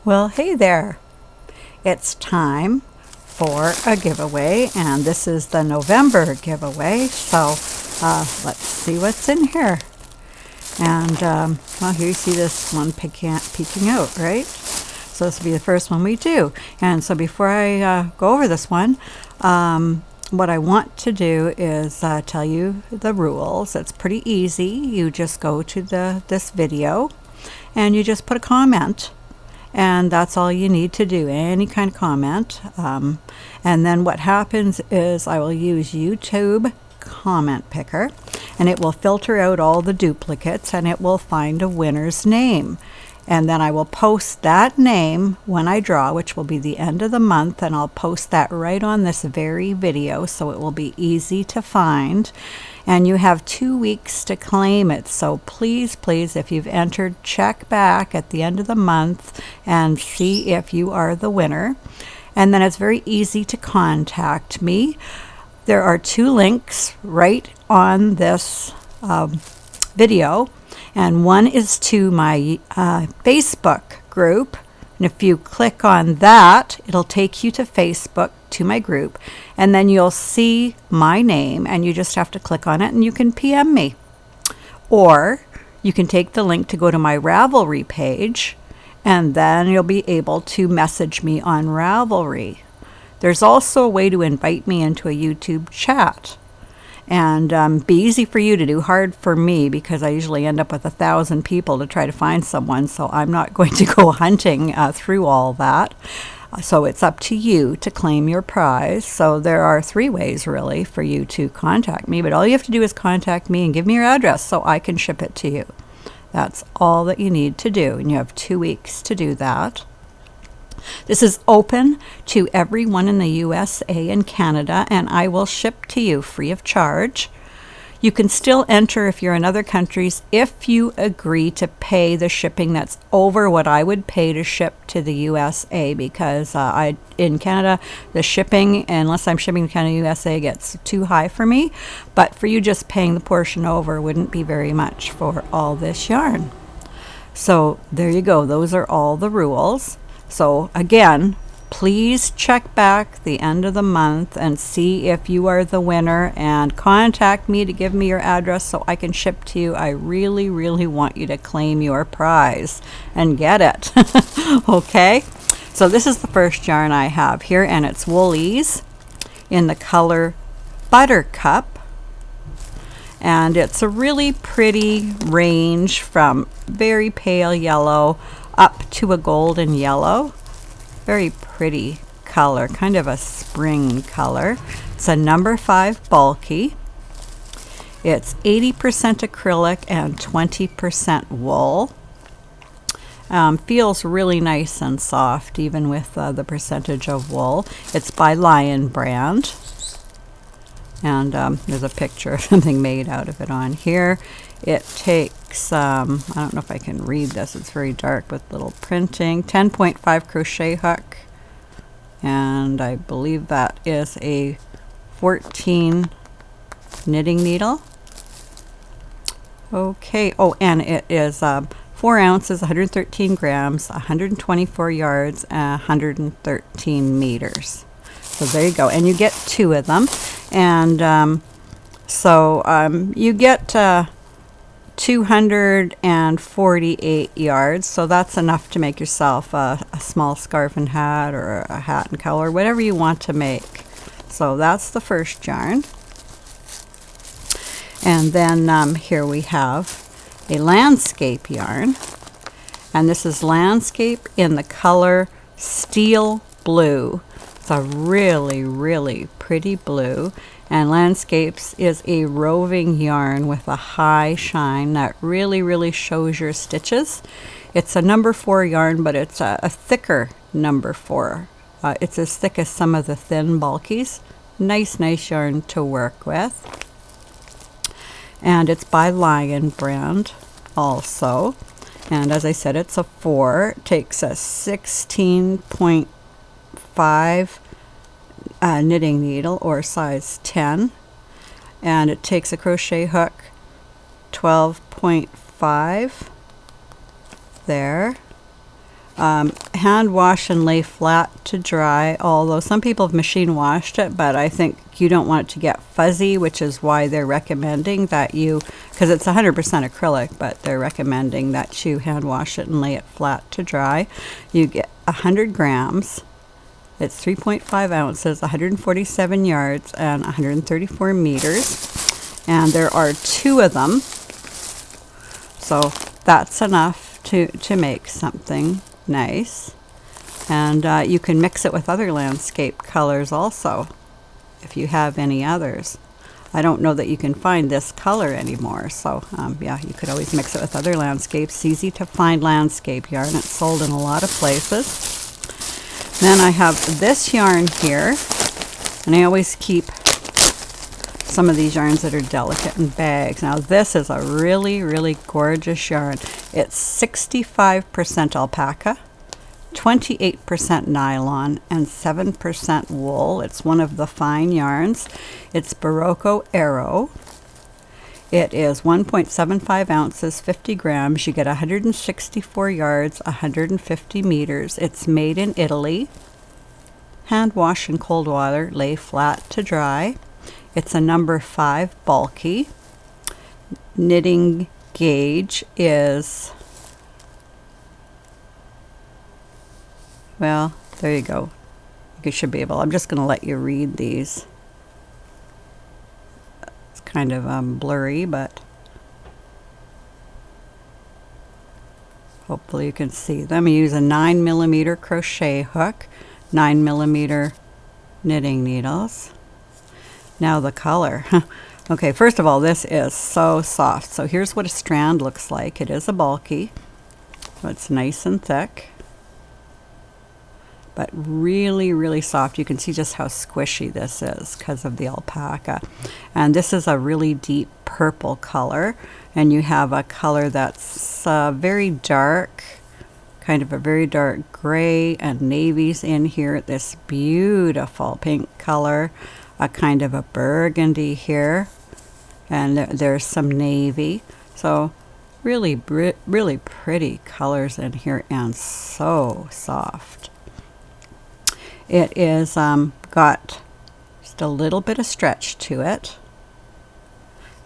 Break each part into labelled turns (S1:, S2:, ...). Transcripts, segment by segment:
S1: Well, hey there. It's time for a giveaway, and this is the November giveaway. So let's see what's in here. And well, here you see this one peeking out, right? So this will be the first one we do. And so before I go over this one, what I want to do is tell you the rules. It's pretty easy. You just go to this video and you just put a comment. And that's all you need to do, any kind of comment. And then what happens is I will use YouTube comment picker, and it will filter out all the duplicates, and it will find a winner's name. And then I will post that name when I draw, which will be the end of the month, and I'll post that right on this very video, so it will be easy to find. And you have 2 weeks to claim it, so please, if you've entered, check back at the end of the month and see if you are the winner. And then it's very easy to contact me. There are 2 links right on this video, and one is to my Facebook group. And if you click on that, it'll take you to Facebook, to my group, and then you'll see my name, and you just have to click on it and you can PM me. Or you can take the link to go to my Ravelry page, and then you'll be able to message me on Ravelry. There's also a way to invite me into a YouTube chat, and be easy for you to do, hard for me, because I usually end up with 1,000 people to try to find someone, so I'm not going to go hunting through all that. So it's up to you to claim your prize. So there are 3 ways really for you to contact me, but all you have to do is contact me and give me your address so I can ship it to you. That's all that you need to do, and you have 2 weeks to do that. This is open to everyone in the USA and Canada, and I will ship to you free of charge. You can still enter if you're in other countries if you agree to pay the shipping that's over what I would pay to ship to the USA, because in Canada, the shipping, unless I'm shipping to Canada, USA, gets too high for me. But for you, just paying the portion over wouldn't be very much for all this yarn. So there you go. Those are all the rules. So again, please check back the end of the month and see if you are the winner, and contact me to give me your address so I can ship to you. I really want you to claim your prize and get it. Okay, so this is the first yarn I have here, and it's Woolies in the color Buttercup, and it's a really pretty range from very pale yellow up to a golden yellow. Very pretty color, kind of a spring color. It's a number 5 bulky. It's 80% acrylic and 20% wool. Feels really nice and soft even with the percentage of wool. It's by Lion brand, and there's a picture of something made out of it on here. It takes, I don't know if I can read this, it's very dark with little printing, 10.5 crochet hook, and I believe that is a 14 knitting needle. Okay, oh, and it is 4 ounces, 113 grams, 124 yards, 113 meters. So there you go, and you get 2 of them, and you get 248 yards, so that's enough to make yourself a small scarf and hat, or a hat and collar, whatever you want to make. So that's the first yarn. And then here we have a landscape yarn, and this is landscape in the color Steel Blue. It's a really pretty blue, and landscapes is a roving yarn with a high shine that really shows your stitches. It's a number 4 yarn, but it's a thicker number 4. It's as thick as some of the thin bulkies. Nice yarn to work with, and it's by Lion brand also. And as I said, it's a 4. It takes a 16.5 knitting needle, or size 10, and it takes a crochet hook 12.5 there, Hand wash and lay flat to dry, although some people have machine washed it, but I think you don't want it to get fuzzy, which is why they're recommending that you, because it's 100% acrylic, but they're recommending that you hand wash it and lay it flat to dry. You get 100 grams. It's 3.5 ounces, 147 yards, and 134 meters. And there are 2 of them, so that's enough to make something nice. And you can mix it with other landscape colors also, if you have any others. I don't know that you can find this color anymore, so yeah, you could always mix it with other landscapes. Easy to find landscape yarn. It's sold in a lot of places. Then I have this yarn here, and I always keep some of these yarns that are delicate in bags. Now this is a really, really gorgeous yarn. It's 65% alpaca, 28% nylon, and 7% wool. It's one of the fine yarns. It's Berroco Arrow. It is 1.75 ounces, 50 grams. You get 164 yards, 150 meters. It's made in Italy. Hand wash in cold water, lay flat to dry. It's a number 5 bulky. Knitting gauge is, well, there you go. You should be able, I'm just going to let you read these. It's kind of blurry, but hopefully you can see them. You use a 9mm crochet hook, 9mm knitting needles. Now the color. Okay, first of all, this is so soft. So here's what a strand looks like. It is a bulky, so it's nice and thick, but really, really soft. You can see just how squishy this is because of the alpaca. And this is a really deep purple color, and you have a color that's very dark, kind of a very dark gray, and navy's in here. This beautiful pink color, a kind of a burgundy here, and there's some navy. So really, really pretty colors in here, and so soft. It is got just a little bit of stretch to it,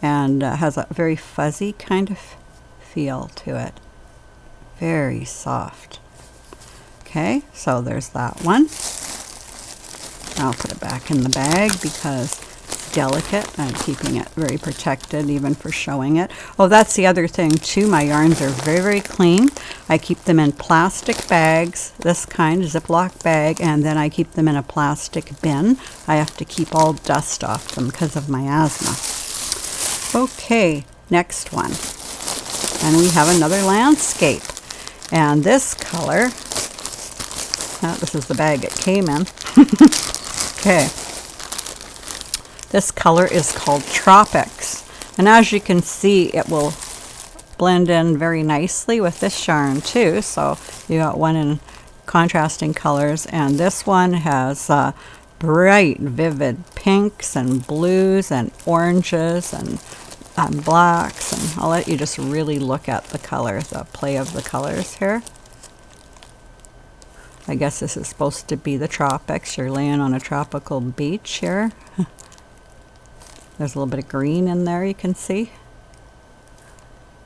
S1: and has a very fuzzy kind of feel to it. Very soft. Okay, so there's that one. I'll put it back in the bag because it's delicate. I'm keeping it very protected even for showing it. Oh, that's the other thing too. My yarns are very, very clean. I keep them in plastic bags, this kind, Ziploc bag, and then I keep them in a plastic bin. I have to keep all dust off them because of my asthma. Okay, next one. And we have another landscape. And this color, this is the bag it came in. Okay. This color is called Tropics. And as you can see, it will blend in very nicely with this yarn too. So you got one in contrasting colors, and this one has bright, vivid pinks and blues and oranges and blacks, and I'll let you just really look at the color, the play of the colors here. I guess this is supposed to be the tropics. You're laying on a tropical beach here. There's a little bit of green in there, you can see.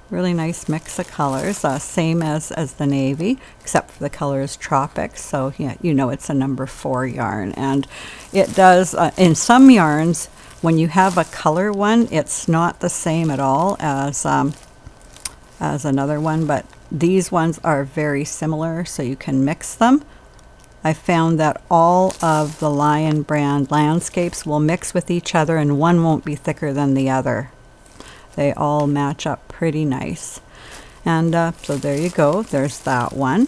S1: Really nice mix of colors, same as the navy, except for the color is tropics. So yeah, you know it's a number 4 yarn, and it does in some yarns. When you have a color one, it's not the same at all as another one, but these ones are very similar, so you can mix them. I found that all of the Lion brand landscapes will mix with each other, and one won't be thicker than the other. They all match up pretty nice. And so there you go. There's that one.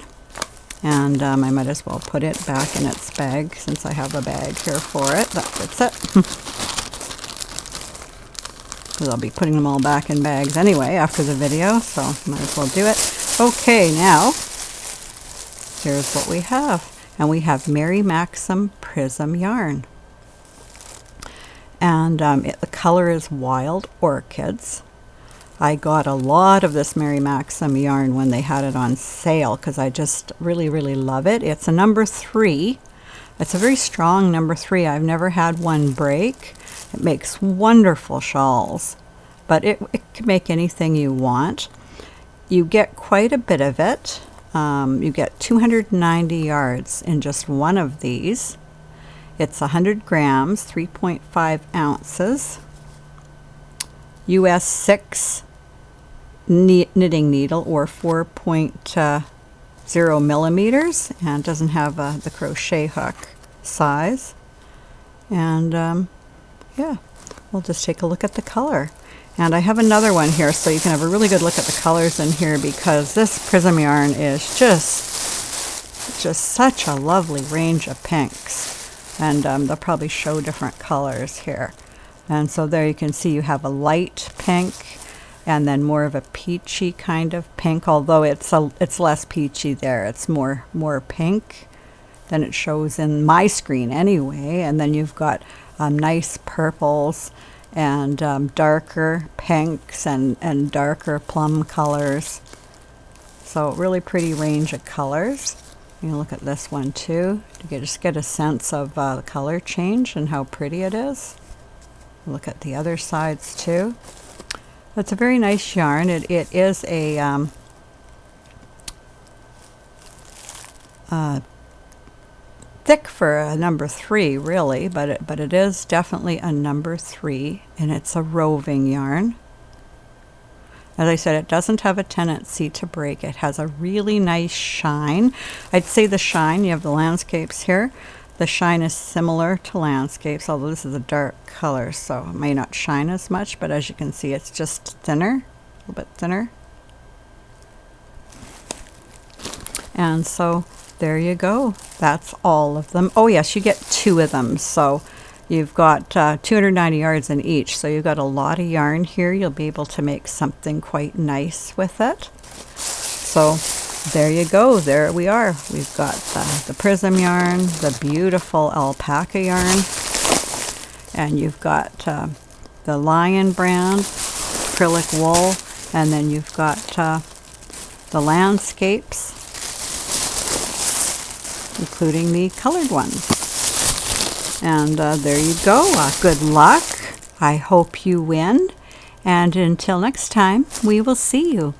S1: And I might as well put it back in its bag since I have a bag here for it. That fits it. Because I'll be putting them all back in bags anyway after the video, so might as well do it. Okay, now here's what we have. And we have Mary Maxim Prism yarn. And the color is Wild Orchids. I got a lot of this Mary Maxim yarn when they had it on sale because I just really, really love it. It's a number 3. It's a very strong number 3. I've never had one break. It makes wonderful shawls, but it can make anything you want. You get quite a bit of it. You get 290 yards in just one of these. It's 100 grams, 3.5 ounces. US 6 knitting needle, or 4.0 millimeters, and doesn't have the crochet hook size. And yeah, we'll just take a look at the color. And I have another one here so you can have a really good look at the colors in here, because this prism yarn is just such a lovely range of pinks. And they'll probably show different colors here. And so there you can see you have a light pink and then more of a peachy kind of pink, although it's less peachy there. It's more pink than it shows in my screen anyway. And then you've got nice purples and darker pinks and darker plum colors. So really pretty range of colors. You can look at this one too to just get a sense of the color change and how pretty it is. Look at the other sides too. It's a very nice yarn. It is a thick for a number 3, really, but it is definitely a number 3, and it's a roving yarn. As I said, it doesn't have a tendency to break. It has a really nice shine. I'd say the shine, you have the landscapes here. The shine is similar to landscapes, although this is a dark color, so it may not shine as much, but as you can see, it's just thinner, a little bit thinner. And so there you go. That's all of them. Oh yes, you get 2 of them, so you've got 290 yards in each, so you've got a lot of yarn here. You'll be able to make something quite nice with it. So there you go. There we are. We've got the prism yarn, the beautiful alpaca yarn, and you've got the Lion brand acrylic wool, and then you've got the landscapes, including the colored ones. And there you go. Good luck. I hope you win. And until next time, we will see you.